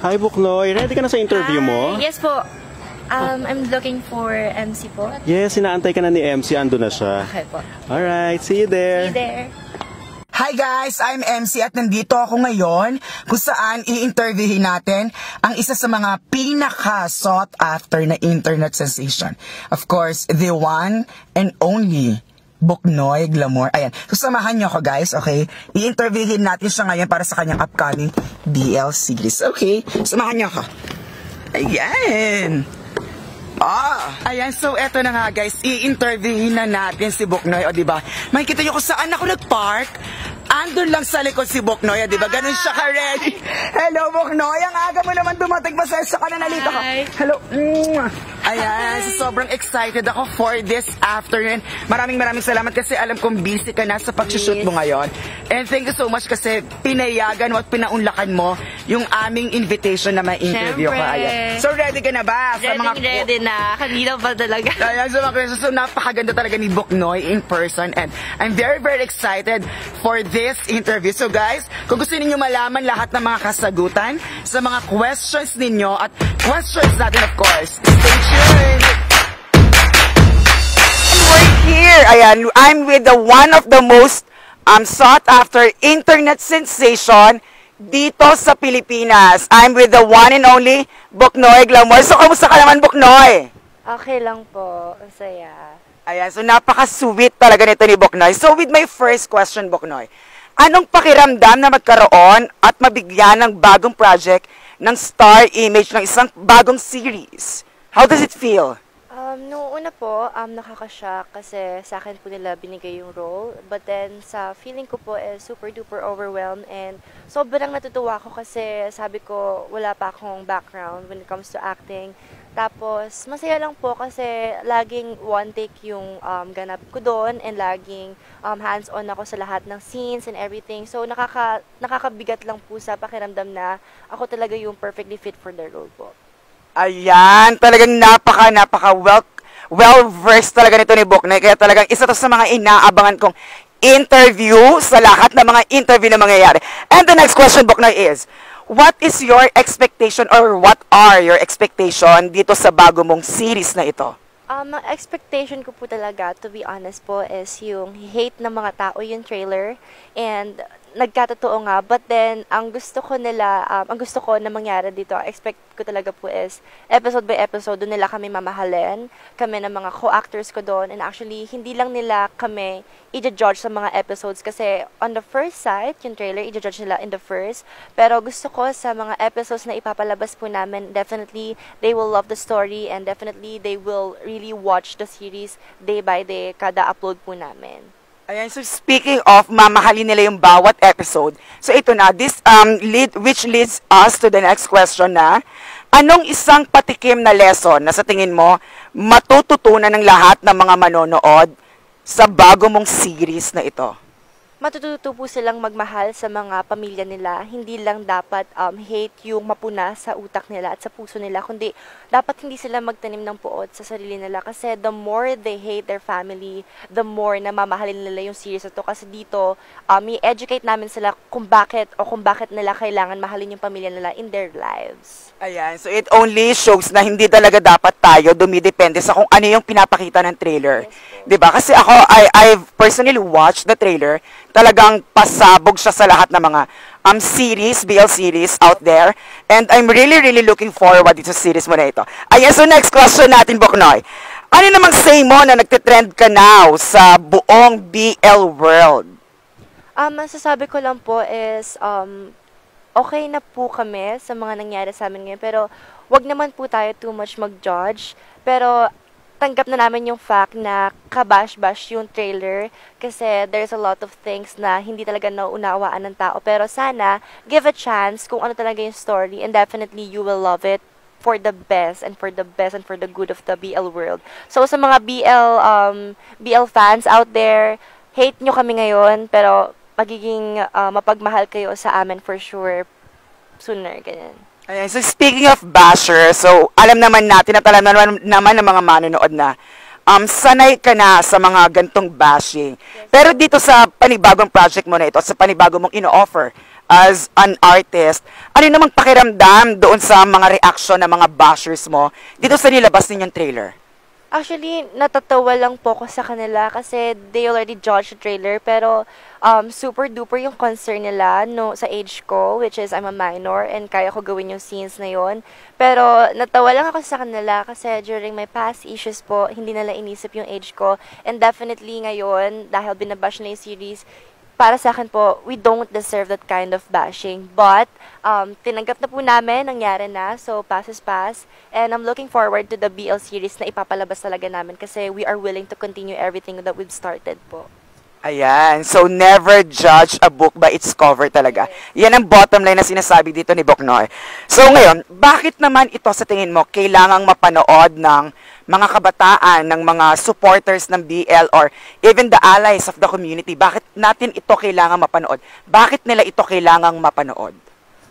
Hi, Buknoy. Ready ka na sa interview mo? Yes po. I'm looking for MC po. Yes, inaantay ka na ni MC. Ando na siya. Okay po. Alright, see you there. See you there. Hi guys, I'm MC at nandito ako ngayon kung saan i-interviewin natin ang isa sa mga pinaka-sought after na internet sensation. Of course, the one and only Buknoy Glamour. Ayan, samahan niyo ako guys, okay? I-interviewin natin siya ngayon para sa kanyang upcoming BL series. Okay, samahan niyo ako. Ayan. Ayan, so eto na nga guys, i-interviewin na natin si Buknoy, o diba? Makikita nyo kung saan ako nag-park. Andun lang sa likod si Buknoy, diba? Ganun siya ka-ready. Hello, Buknoy. Ang aga mo naman dumating. Pasensya ka na, nalito ka. Hello. Ayan, so sobrang excited ako for this afternoon. Maraming salamat kasi alam kong busy ka na sa pag-shoot mo ngayon. And thank you so much kasi pinayagan mo at pinaunlakan mo yung aming invitation na may interview ka. Ayan. So ready ka na ba? Ready na. Kanina ba talaga? Ayan, so napakaganda talaga ni Buknoy in person. And I'm very excited for this interview. So guys, kung gusto niyo malaman lahat ng mga kasagutan sa mga questions ninyo at questions natin of course, stay tuned! We're here! Ayan, I'm with the one of the most sought after internet sensation dito sa Pilipinas. I'm with the one and only Buknoy Glamour. So, kamusta ka naman, Buknoy? Okay lang po. Masaya. Ayan, so napaka-sweet talaga nito ni Buknoy. So, with my first question, Buknoy, anong pakiramdam na magkaroon at mabigyan ng bagong project ng star image ng isang bagong series? How does it feel? Noong una po, nakaka-shock kasi sa akin po nila binigay yung role. But then, sa feeling ko po is super duper overwhelmed and sobrang natutuwa ko kasi sabi ko wala pa akong background when it comes to acting. Tapos, masaya lang po kasi laging one take yung ganap ko doon and laging hands-on ako sa lahat ng scenes and everything. So, nakakabigat lang po sa pakiramdam na ako talaga yung perfectly fit for the role po. Ayan, talagang napaka well-versed talaga nito ni Buknoy. Kaya talagang isa to sa mga inaabangan kong interview sa lahat ng mga interview na mangyayari. And the next question, Buknoy, is, what is your expectation or what are your expectation dito sa bago mong series na ito? Expectation ko po talaga, to be honest po, is yung hate ng mga tao yung trailer and nagkatotoo nga, but then ang gusto ko na mangyari dito, expect ko talaga po is episode by episode doon nila kami mamahalin, kami ng mga co-actors ko doon, and actually hindi lang nila kami i-judge sa mga episodes kasi on the first sight, yung trailer i-judge nila in the first, pero gusto ko sa mga episodes na ipapalabas po namin, definitely they will love the story and definitely they will really watch the series day by day kada upload po namin. Ayan, so speaking of mamahalin nila yung bawat episode, so ito na, this which leads us to the next question na, anong isang patikim na lesson na sa tingin mo matututunan ng lahat ng mga manonood sa bago mong series na ito? Matututo po silang magmahal sa mga pamilya nila. Hindi lang dapat hate yung mapuna sa utak nila at sa puso nila, kundi dapat hindi sila magtanim ng puot sa sarili nila kasi the more they hate their family, the more na mamahalin nila yung series ito kasi dito, i-educate namin sila kung bakit nila kailangan mahalin yung pamilya nila in their lives. Ayan, so it only shows na hindi talaga dapat tayo dumidepende sa kung ano yung pinapakita ng trailer. Yes, diba? Kasi ako, I've personally watched the trailer. Talagang pasabog siya sa lahat ng mga series, BL series out there. And I'm really looking forward dito sa series mo na ito. Ayan, so next question natin, Buknoy. Ano namang say mo na nagtitrend ka now sa buong BL world? Masasabi ko lang po is, okay na po kami sa mga nangyari sa amin ngayon, pero wag naman po tayo too much mag-judge. Pero tanggap na namin yung fact na kabash-bash yung trailer kasi there's a lot of things na hindi talaga nauunawaan ng tao. Pero sana, give a chance kung ano talaga yung story and definitely you will love it for the best and for the good of the BL world. So sa mga BL fans out there, hate nyo kami ngayon, pero magiging mapagmahal kayo sa amin for sure sooner, ganyan. Ayan, so speaking of basher, so alam naman natin at alam naman ng mga manonood na sanay ka na sa mga gantong bashing. Pero dito sa panibagong project mo na ito, sa panibagong mong ino-offer, as an artist, ano namang pakiramdam doon sa mga reaction ng mga bashers mo dito sa nilabas ninyong trailer? Actually, natatawa lang po ko sa kanila kasi they already judged the trailer pero super duper yung concern nila no, sa age ko, which is I'm a minor and kaya ko gawin yung scenes na yon. Pero natawa lang ako sa kanila kasi during my past issues po, hindi nila inisip yung age ko. And definitely ngayon, dahil binabash na yung series, para sa akin po, we don't deserve that kind of bashing. But, tinanggap na po namin, nangyari na, so pass is pass. And I'm looking forward to the BL series na ipapalabas talaga namin kasi we are willing to continue everything that we've started po. Ayan. So, never judge a book by its cover talaga. Yan ang bottom line na sinasabi dito ni Boknoy. So, ngayon, bakit naman ito sa tingin mo kailangang mapanood ng mga kabataan, ng mga supporters ng BL or even the allies of the community? Bakit natin ito kailangang mapanood? Bakit nila ito kailangang mapanood?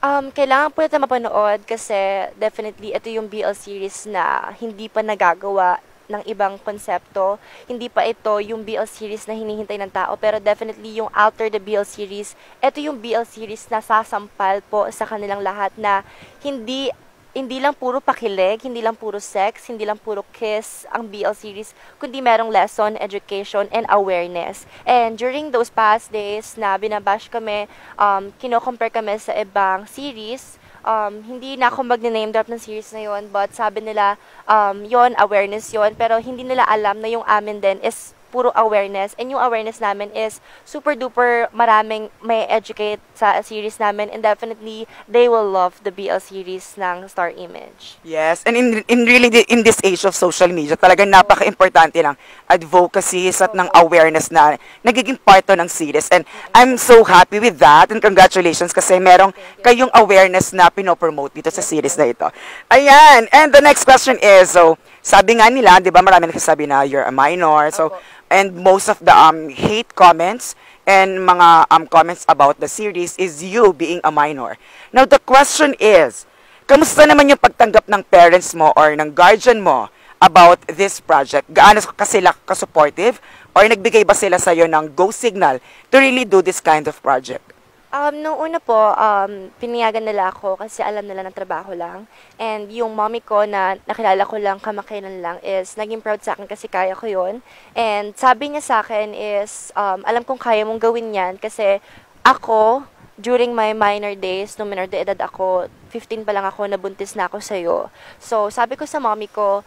Kailangan po natin mapanood kasi definitely ito yung BL series na hindi pa nagagawa ng ibang konsepto. Hindi pa ito yung BL series na hinihintay ng tao, pero definitely yung Alter the BL series, ito yung BL series na sasampal po sa kanilang lahat na hindi lang puro pakilig, hindi lang puro sex, hindi lang puro kiss ang BL series, kundi merong lesson, education, and awareness. And during those past days na binabash kami, kino-compare kami sa ibang series, hindi na ako mag-name drop ng series na yon, but sabi nila, yon awareness yon, pero hindi nila alam na yung amin din is puro awareness. And yung awareness namin is super duper maraming may educate sa series namin, and definitely they will love the BL series ng Star Image. Yes, and in this age of social media, talagang napaka-importante ng advocacy at ng awareness na nagiging part to ng series. And I'm so happy with that, and congratulations kasi merong kayong awareness na pinopromote dito sa series na ito. Ayan, and the next question is, so, sabi nga nila, di ba, marami nagsasabi na you're a minor, so, and most of the hate comments and mga comments about the series is you being a minor. Now, the question is, kamusta naman yung pagtanggap ng parents mo or ng guardian mo about this project? Gaano ka sila ka-supportive? Or nagbigay ba sila sa'yo ng go signal to really do this kind of project? Nung una po, pinayagan nila ako kasi alam nila na trabaho lang. And yung mommy ko na nakilala ko lang kamakailan lang is naging proud sa akin kasi kaya ko yun. And sabi niya sa akin is, alam kong kaya mong gawin yan kasi ako, during my minor days, nung minor de edad ako, 15 pa lang ako, nabuntis na ako sa'yo. So, sabi ko sa mommy ko,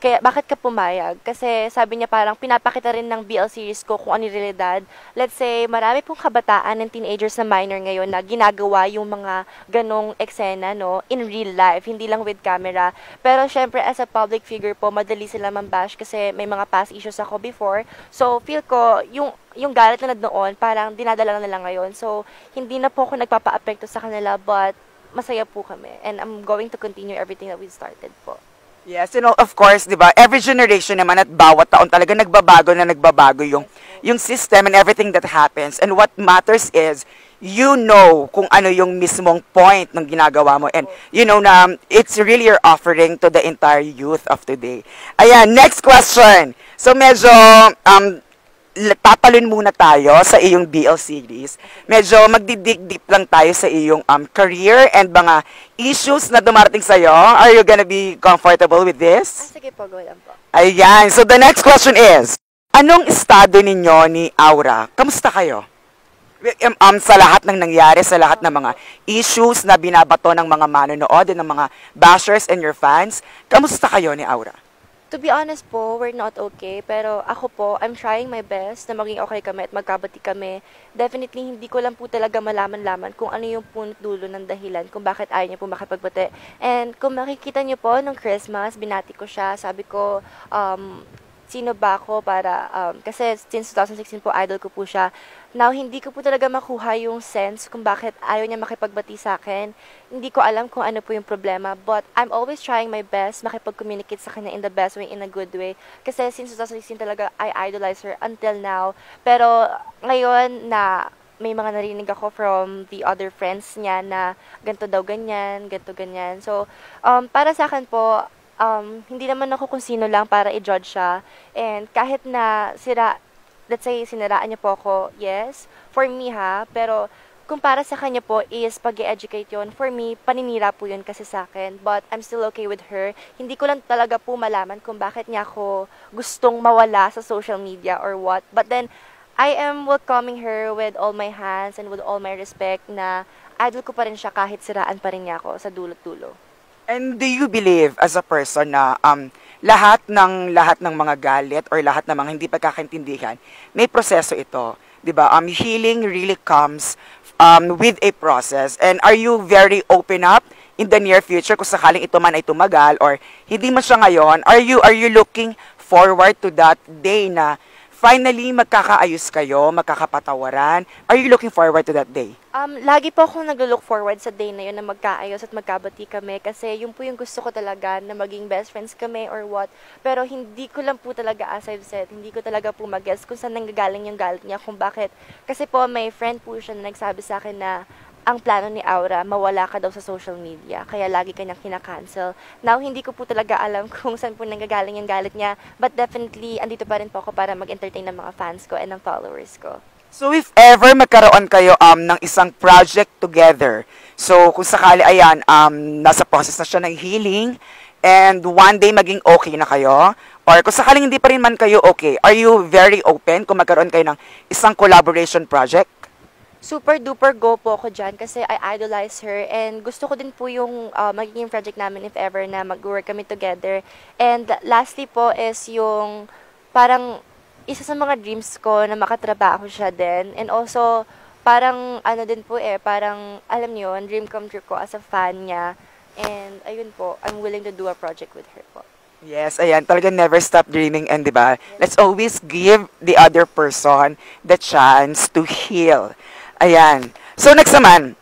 kaya bakit ka pumayag? Kasi sabi niya parang pinapakita rin ng BL series ko kung ano yung realidad. Let's say, marami pong kabataan ng teenagers na minor ngayon na ginagawa yung mga ganong eksena, no, in real life, hindi lang with camera. Pero syempre, as a public figure po, madali sila mambash kasi may mga past issues ako before. So, feel ko, yung galit na noon, parang dinadala na nila ngayon. So, hindi na po ako nagpapa-apekto sa kanila, but masaya po kami. And I'm going to continue everything that we started po. Yes, you know, of course, di ba, every generation naman at bawat taon talaga nagbabago yung system and everything that happens. And what matters is, you know kung ano yung mismong point ng ginagawa mo. And you know na it's really your offering to the entire youth of today. Ayan, next question. So medyo, tatalon muna tayo sa iyong BL series. Medyo magdidig deep lang tayo sa iyong career and mga issues na dumarating sa'yo. Are you gonna be comfortable with this? Sige po, go lang po. Ayan. So the next question is, anong estado ninyo ni Aura? Kamusta kayo? Sa lahat ng nangyari, sa lahat ng mga issues na binabato ng mga manonood and ng mga bashers and your fans, kamusta kayo ni Aura? To be honest po, we're not okay. Pero ako po, I'm trying my best na maging okay kami at magkabati kami. Definitely, hindi ko lang po talaga malaman-laman kung ano yung punot dulo ng dahilan kung bakit ayaw niya po makipagbati. And kung makikita niyo po, nung Christmas, binati ko siya. Sabi ko, sino ba ako para, kasi since 2016 po, idol ko po siya. Now, hindi ko po talaga makuha yung sense kung bakit ayaw niya makipagbati sa akin. Hindi ko alam kung ano po yung problema. But I'm always trying my best makipag-communicate sa kanya in the best way, in a good way. Kasi since 2016 talaga, I idolize her until now. Pero ngayon na may mga narinig ako from the other friends niya na ganito daw ganyan, ganito ganyan. So, para sa akin po, hindi naman ako kung sino lang para i-judge siya. And kahit na let's say, siniraan niya po ako, yes, for me ha, pero kung para sa kanya po is pag-educate yun, for me, paninira po yun kasi sa akin. But I'm still okay with her. Hindi ko lang talaga po malaman kung bakit niya ako gustong mawala sa social media or what. But then, I am welcoming her with all my hands and with all my respect na idol ko pa rin siya kahit siraan pa rin niya ako sa dulot-dulo. And do you believe as a person na lahat ng mga galit or lahat ng mga hindi pagkakaintindihan, may proseso ito, 'di ba? Healing really comes with a process. And are you very open up in the near future kung sakaling ito man ay tumagal or hindi man siya ngayon? Are you looking forward to that day na finally magkakaayos kayo, magkakapatawaran? Are you looking forward to that day? Lagi po akong nag-look forward sa day na yun na magkaayos at magkabati kami kasi yun po yung gusto ko talaga na maging best friends kami or what. Pero hindi ko lang po talaga, as I've said, hindi ko talaga po mag-guess kung saan nanggagaling yung galit niya, kung bakit. Kasi po may friend po siya na nagsabi sa akin na ang plano ni Aura, mawala ka daw sa social media. Kaya lagi kanyang kinakancel. Now, hindi ko po talaga alam kung saan po nanggagaling yung galit niya. But definitely, andito pa rin po ako para mag-entertain ng mga fans ko and ng followers ko. So if ever magkaroon kayo ng isang project together, so kung sakali ayan, nasa process na siya ng healing, and one day maging okay na kayo, or kung sakaling hindi pa rin man kayo okay, are you very open kung magkaroon kayo ng isang collaboration project? Super duper go po ako dyan kasi I idolize her and gusto ko din po yung magiging project namin if ever na mag-work kami together. And lastly po is yung parang isa sa mga dreams ko na makatrabaho siya din. And also parang ano din po parang alam niyo yun, dream come true ko as a fan niya. And ayun po, I'm willing to do a project with her po. Yes, ayan, talaga never stop dreaming and 'di ba? Let's always give the other person the chance to heal. Ayan. So next naman,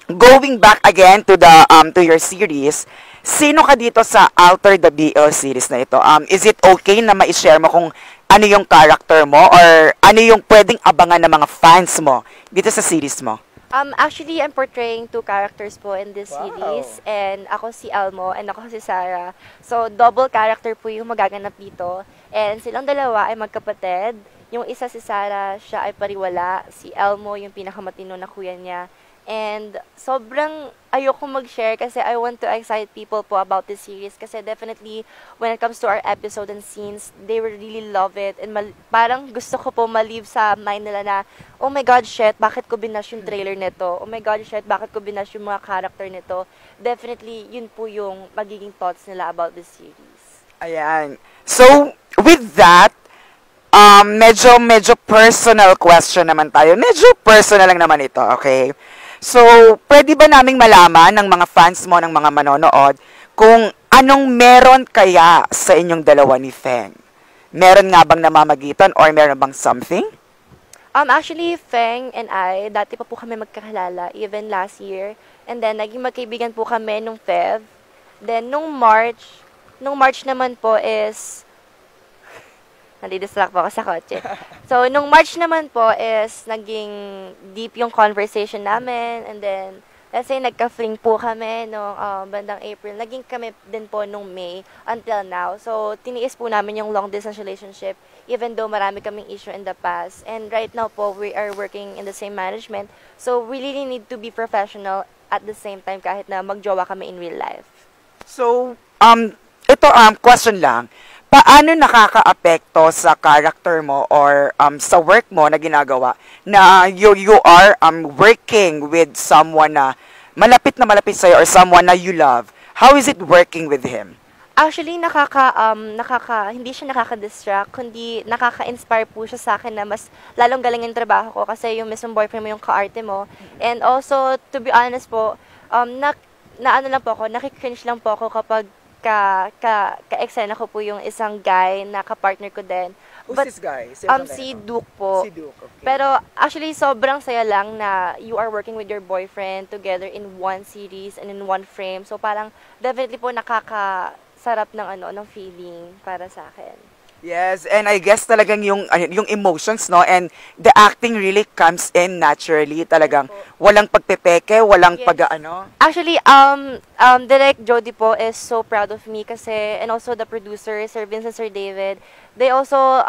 going back again to the to your series, sino ka dito sa Alter the BL series na ito? Is it okay na ma-share mo kung ano yung character mo or ano yung pwedeng abangan ng mga fans mo dito sa series mo? Actually, I'm portraying two characters po in this series. And ako si Elmo and ako si Sarah. So, double character po yung magaganap dito. And silang dalawa ay magkapatid. Yung isa si Sarah, siya ay pariwala. Si Elmo, yung pinakamatino na kuya niya. And sobrang ayoko mag-share kasi I want to excite people po about this series. Kasi definitely, when it comes to our episode and scenes, they will really love it. And parang gusto ko po ma-leave sa mind nila na, oh my God, shit, bakit ko binash yung trailer nito? Oh my God, shit, bakit ko binash yung mga character nito? Definitely, yun po yung magiging thoughts nila about this series. Ayan. So, with that, medyo personal question naman tayo. Medyo personal lang naman ito, okay? So, pwede ba naming malaman ng mga fans mo, ng mga manonood, kung anong meron kaya sa inyong dalawa ni Feng? Meron nga bang namamagitan or meron bang something? Actually, Feng and I, dati pa po kami magkakalala, even last year. And then, naging magkaibigan po kami nung Feb. Then, nung March naman po is nadidistract po ako sa kotse. So, nung March naman po is naging deep yung conversation namin. And then, let's say, nagka-fling po kami nung bandang April. Naging kami din po nung May until now. So, tiniis po namin yung long-distance relationship even though marami kaming issue in the past. And right now po, we are working in the same management. So, we really need to be professional at the same time kahit na magjowa kami in real life. So, ito question lang. Paano nakakaapekto sa character mo or sa work mo na ginagawa na you are working with someone na malapit sa'yo or someone na you love? How is it working with him? Actually, hindi siya nakaka-distract, kundi nakaka-inspire po siya sa akin na mas lalong galing yung trabaho ko kasi yung mismong boyfriend mo yung kaarte mo. And also, to be honest po, nakikringe lang po ako kapag ka-eksena ko po yung isang guy na ka-partner ko din. Who's But, this guy? si Duke po. Si Duke, okay. Pero actually, sobrang saya lang na you are working with your boyfriend together in one series and in one frame. So parang definitely po nakakasarap ng feeling para sa akin. Yes, and I guess talagang yung emotions, no, and the acting really comes in naturally. Talagang walang pagpepeke, walang pag-ano. Actually, Direct Jody po is so proud of me kasi, and also the producer, Sir Vincent, Sir David, they also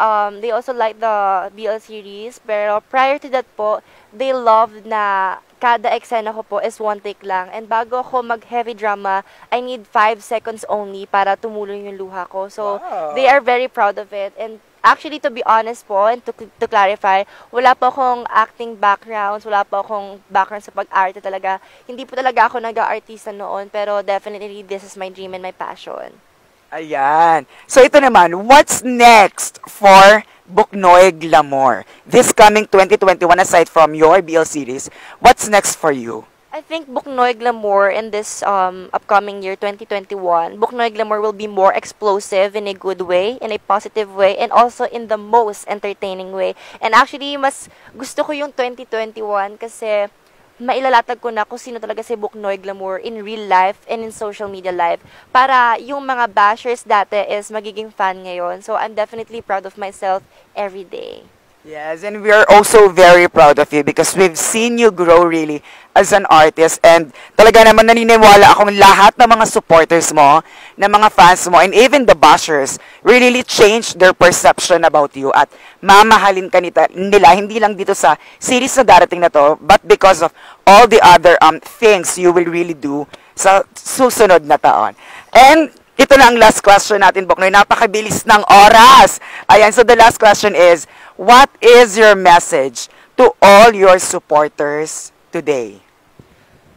like the BL series, pero prior to that po, they loved na kada eksena ko po is one take lang. And bago ako mag-heavy drama, I need 5 seconds only para tumulong yung luha ko. So, they are very proud of it. And actually, to be honest po, and to clarify, wala po akong acting backgrounds, wala po akong background sa pag-arte talaga. Hindi po talaga ako nag-artista noon, pero definitely, this is my dream and my passion. Ayan. So ito naman, what's next for Buknoy Glamour? This coming 2021, aside from your BL series, what's next for you? I think Buknoy Glamour in this upcoming year, 2021, Buknoy Glamour will be more explosive in a good way, in a positive way, and also in the most entertaining way. And actually, mas gusto ko yung 2021 kasi mailalatag ko na kung sino talaga si Buknoy Glamour in real life and in social media life. Para yung mga bashers dati is magiging fan ngayon. So I'm definitely proud of myself every day. Yes, and we are also very proud of you because we've seen you grow really as an artist, and talaga naman naniniwala akong lahat ng mga supporters mo, ng mga fans mo, and even the bashers really changed their perception about you at mamahalin ka nila hindi lang dito sa series na darating na to, but because of all the other things you will really do sa susunod na taon. And ito na ang last question natin, Buknoy. Napakabilis ng oras. Ayan, so the last question is, what is your message to all your supporters today?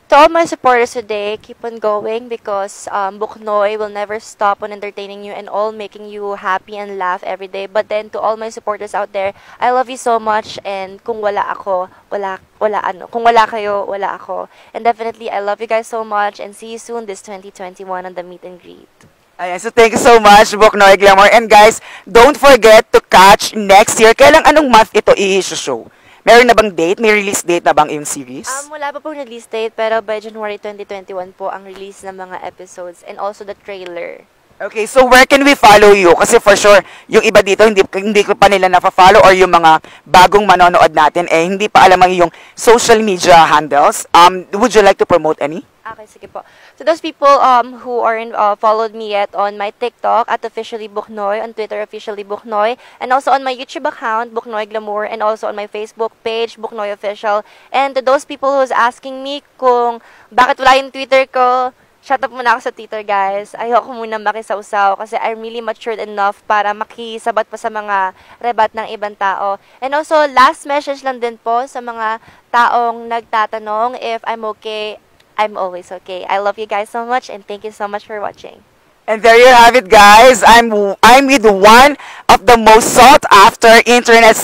To all my supporters today, keep on going because Buknoy will never stop on entertaining you and all making you happy and laugh every day. But then to all my supporters out there, I love you so much, and kung wala ako, wala ano. Kung wala kayo, wala ako. And definitely, I love you guys so much, and see you soon this 2021 on the meet and greet. Ayan, so thank you so much, Buknoy Glamour. And guys, don't forget to catch next year. Kailang anong month ito i-show? Meron na bang date? May release date na bang yung series? Wala pa pong release date, pero by January 2021 po ang release ng mga episodes and also the trailer. Okay, so where can we follow you? Kasi for sure, yung iba dito, hindi ko pa nila na-follow, or yung mga bagong manonood natin, hindi pa alam ang yung social media handles. Would you like to promote any? Okay, sige po. So those people who aren't followed me yet on my TikTok at officially Buknoy, on Twitter officially Buknoy, and also on my YouTube account Buknoy Glamour, and also on my Facebook page Buknoy Official. And to those people who's asking me kung bakit wala yung Twitter ko, shut up muna ako sa Twitter, guys. Ayoko muna makisawsaw kasi I'm really matured enough para makisabat pa sa mga rebat ng ibang tao. And also, last message lang din po sa mga taong nagtatanong if I'm okay. I'm always okay. I love you guys so much, and thank you so much for watching. And there you have it, guys. I'm with one of the most sought after internet